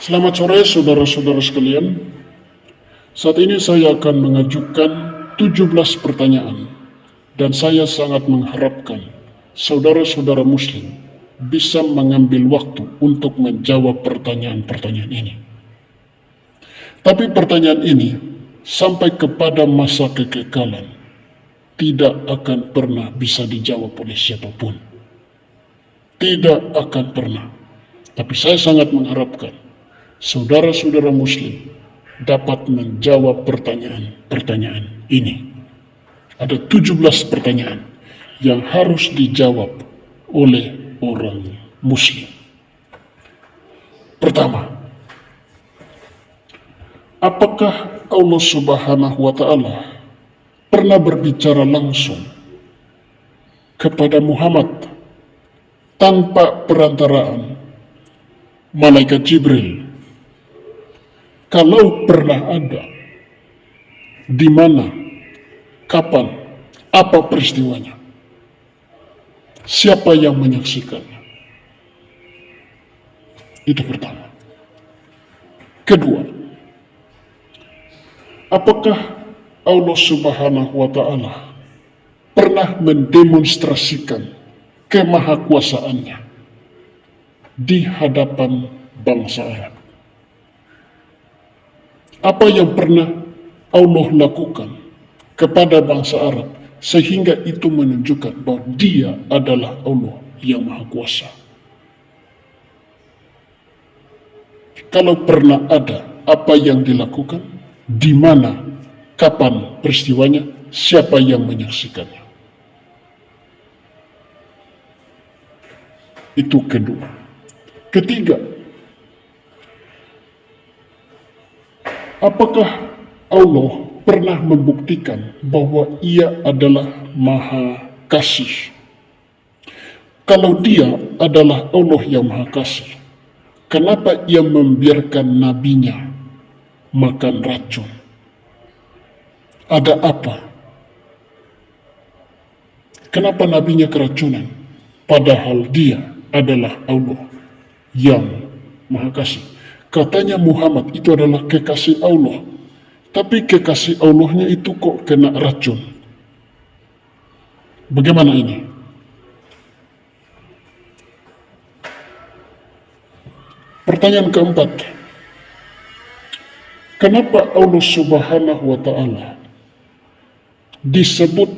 Selamat sore saudara-saudara sekalian. Saat ini saya akan mengajukan 17 pertanyaan dan saya sangat mengharapkan saudara-saudara muslim bisa mengambil waktu untuk menjawab pertanyaan-pertanyaan ini. Tapi pertanyaan ini sampai kepada masa kekekalan tidak akan pernah bisa dijawab oleh siapapun. Tidak akan pernah. Tapi saya sangat mengharapkan saudara-saudara muslim dapat menjawab pertanyaan-pertanyaan ini. Ada 17 pertanyaan yang harus dijawab oleh orang muslim. Pertama, apakah Allah Subhanahu wa Ta'ala pernah berbicara langsung kepada Muhammad tanpa perantaraan malaikat Jibril? Kalau pernah ada, di mana, kapan, apa peristiwanya, siapa yang menyaksikannya? Itu pertama. Kedua, apakah Allah Subhanahu wa Ta'ala pernah mendemonstrasikan kemahakuasaannya di hadapan bangsa Arab? Apa yang pernah Allah lakukan kepada bangsa Arab sehingga itu menunjukkan bahwa Dia adalah Allah yang Maha Kuasa? Kalau pernah ada, apa yang dilakukan, di mana, kapan peristiwanya, siapa yang menyaksikannya? Itu kedua. Ketiga, apakah Allah pernah membuktikan bahwa Ia adalah Maha Kasih? Kalau Dia adalah Allah yang Maha Kasih, kenapa Ia membiarkan nabinya makan racun? Ada apa? Kenapa nabinya keracunan? Padahal Dia adalah Allah yang Maha Kasih. Katanya Muhammad itu adalah kekasih Allah, tapi kekasih Allahnya itu kok kena racun. Bagaimana ini? Pertanyaan keempat, kenapa Allah Subhanahu wa Ta'ala disebut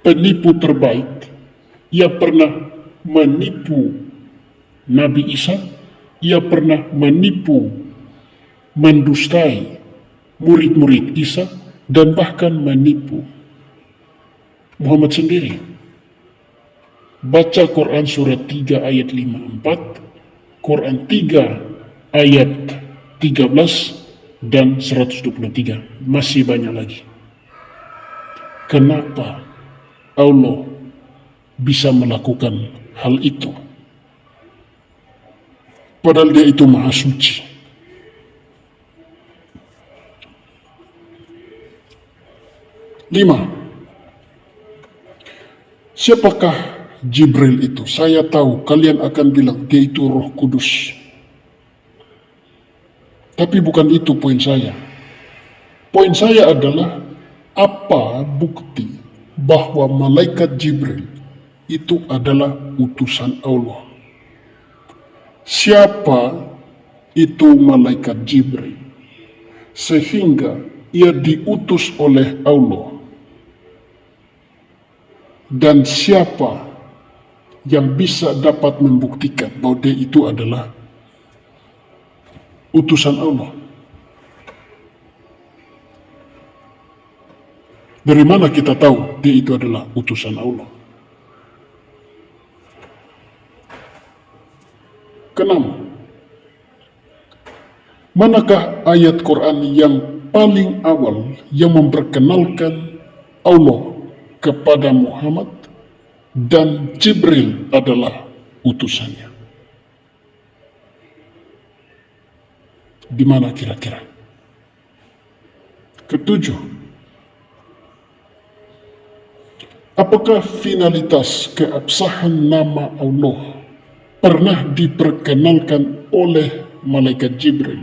penipu terbaik? Ia pernah menipu Nabi Isa, ia pernah menipu, mendustai murid-murid Isa, dan bahkan menipu Muhammad sendiri. Baca Quran surat 3 ayat 54, Quran 3 ayat 13 dan 123. Masih banyak lagi. Kenapa Allah bisa melakukan hal itu? Padahal Dia itu Maha Suci. Lima, siapakah Jibril itu? Saya tahu kalian akan bilang dia itu Roh Kudus. Tapi bukan itu poin saya. Poin saya adalah apa bukti bahwa malaikat Jibril itu adalah utusan Allah? Siapa itu malaikat Jibril sehingga ia diutus oleh Allah? Dan siapa yang bisa dapat membuktikan bahwa dia itu adalah utusan Allah? Dari mana kita tahu dia itu adalah utusan Allah? Keenam, manakah ayat Quran yang paling awal yang memperkenalkan Allah kepada Muhammad dan Jibril adalah utusannya? Di mana kira-kira? Ketujuh, apakah finalitas keabsahan nama Allah pernah diperkenalkan oleh malaikat Jibril.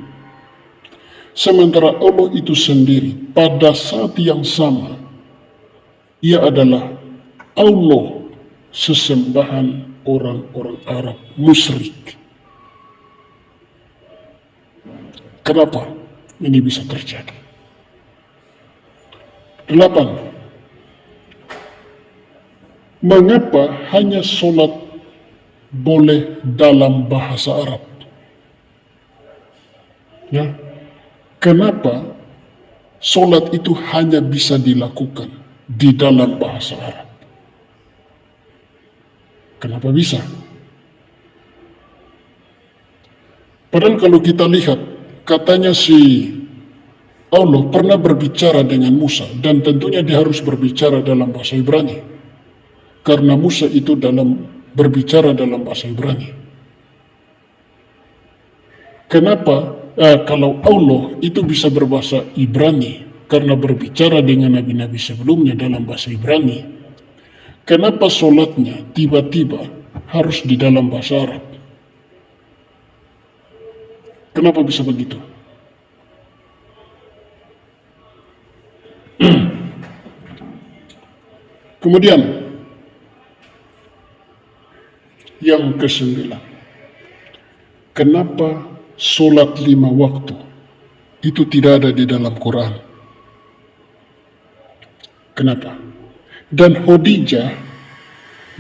Sementara Allah itu sendiri pada saat yang sama, ia adalah Allah sesembahan orang-orang Arab musyrik. Kenapa ini bisa terjadi? 8. Mengapa hanya sholat boleh dalam bahasa Arab? Ya, kenapa sholat itu hanya bisa dilakukan di dalam bahasa Arab? Kenapa bisa? Padahal kalau kita lihat, katanya si Allah pernah berbicara dengan Musa, dan tentunya dia harus berbicara dalam bahasa Ibrani, karena Musa itu berbicara dalam bahasa Ibrani. Kenapa kalau Allah itu bisa berbahasa Ibrani karena berbicara dengan nabi-nabi sebelumnya dalam bahasa Ibrani, kenapa sholatnya tiba-tiba harus di dalam bahasa Arab? Kenapa bisa begitu? Kemudian yang ke-9, kenapa sholat 5 waktu itu tidak ada di dalam Quran? Kenapa? Dan Khadijah,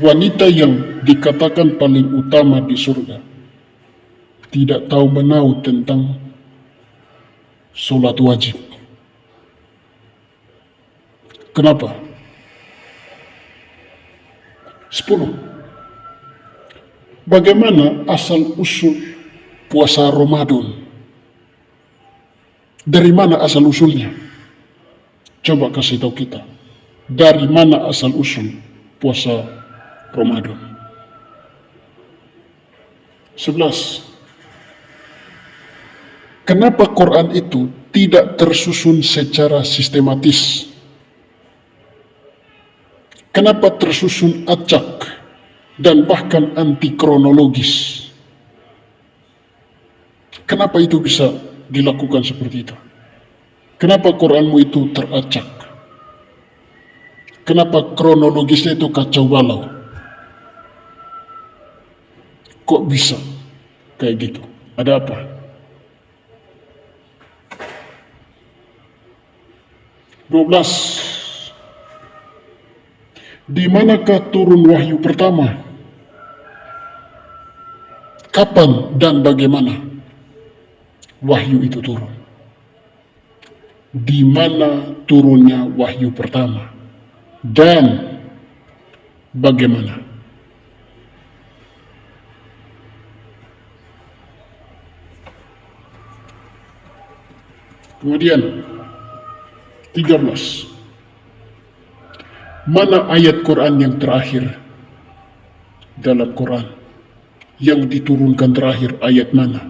wanita yang dikatakan paling utama di surga, tidak tahu menahu tentang sholat wajib. Kenapa? 10. Bagaimana asal-usul puasa Ramadan? Dari mana asal-usulnya? Coba kasih tahu kita. Dari mana asal-usul puasa Ramadan? 11. Kenapa Quran itu tidak tersusun secara sistematis? Kenapa tersusun acak dan bahkan anti kronologis? Kenapa itu bisa dilakukan seperti itu? Kenapa Quranmu itu teracak? Kenapa kronologisnya itu kacau balau? Kok bisa kayak gitu? Ada apa? (12) Di manakah turun wahyu pertama? Kapan dan bagaimana wahyu itu turun? Di mana turunnya wahyu pertama? Dan bagaimana? Kemudian 13. Mana ayat Quran yang terakhir dalam Quran? Yang diturunkan terakhir ayat mana?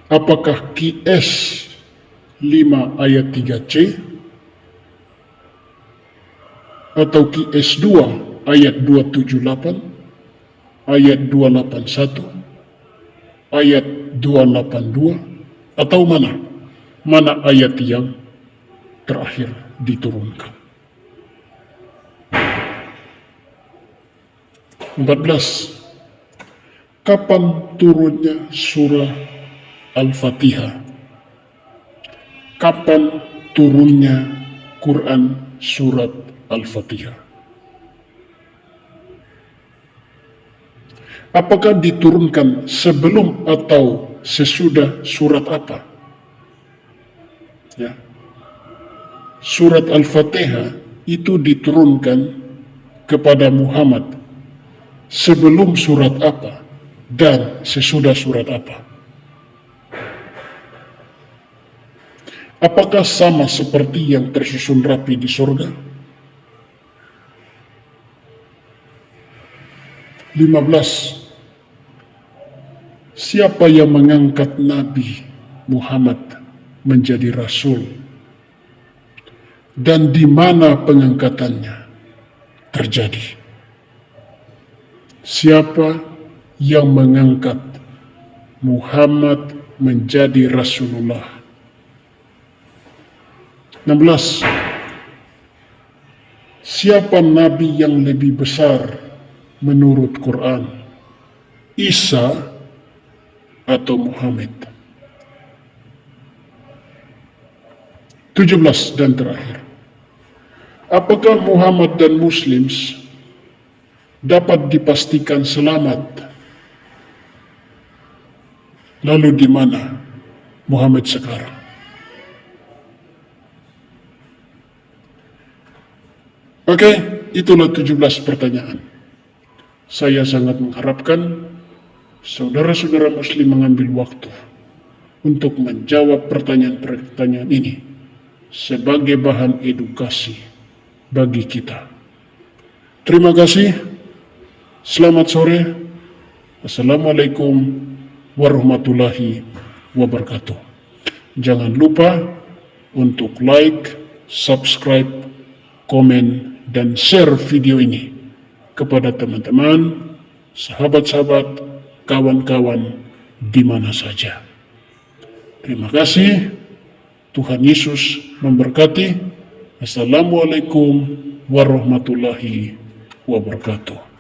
Apakah QS 5 ayat 3C? Atau QS 2 ayat 278? Ayat 281? Ayat 282? Atau mana? Mana ayat yang terakhir diturunkan? 14. Kapan turunnya surah Al-Fatihah? Kapan turunnya Quran surat Al-Fatihah? Apakah diturunkan sebelum atau sesudah surat apa? Ya. Surat Al-Fatihah itu diturunkan kepada Muhammad sebelum surat apa dan sesudah surat apa? Apakah sama seperti yang tersusun rapi di surga? 15. Siapa yang mengangkat Nabi Muhammad menjadi Rasul? Dan di mana pengangkatannya terjadi? Siapa yang mengangkat Muhammad menjadi Rasulullah. 16. Siapa nabi yang lebih besar menurut Quran? Isa atau Muhammad? 17 dan terakhir. Apakah Muhammad dan Muslims dapat dipastikan selamat? Lalu di mana Muhammad sekarang? Oke, itulah 17 pertanyaan. Saya sangat mengharapkan saudara-saudara Muslim mengambil waktu untuk menjawab pertanyaan-pertanyaan ini sebagai bahan edukasi bagi kita. Terima kasih. Selamat sore. Assalamualaikum warahmatullahi wabarakatuh. Jangan lupa untuk like, subscribe, komen, dan share video ini kepada teman-teman, sahabat-sahabat, kawan-kawan di mana saja. Terima kasih. Tuhan Yesus memberkati. Assalamualaikum warahmatullahi wabarakatuh.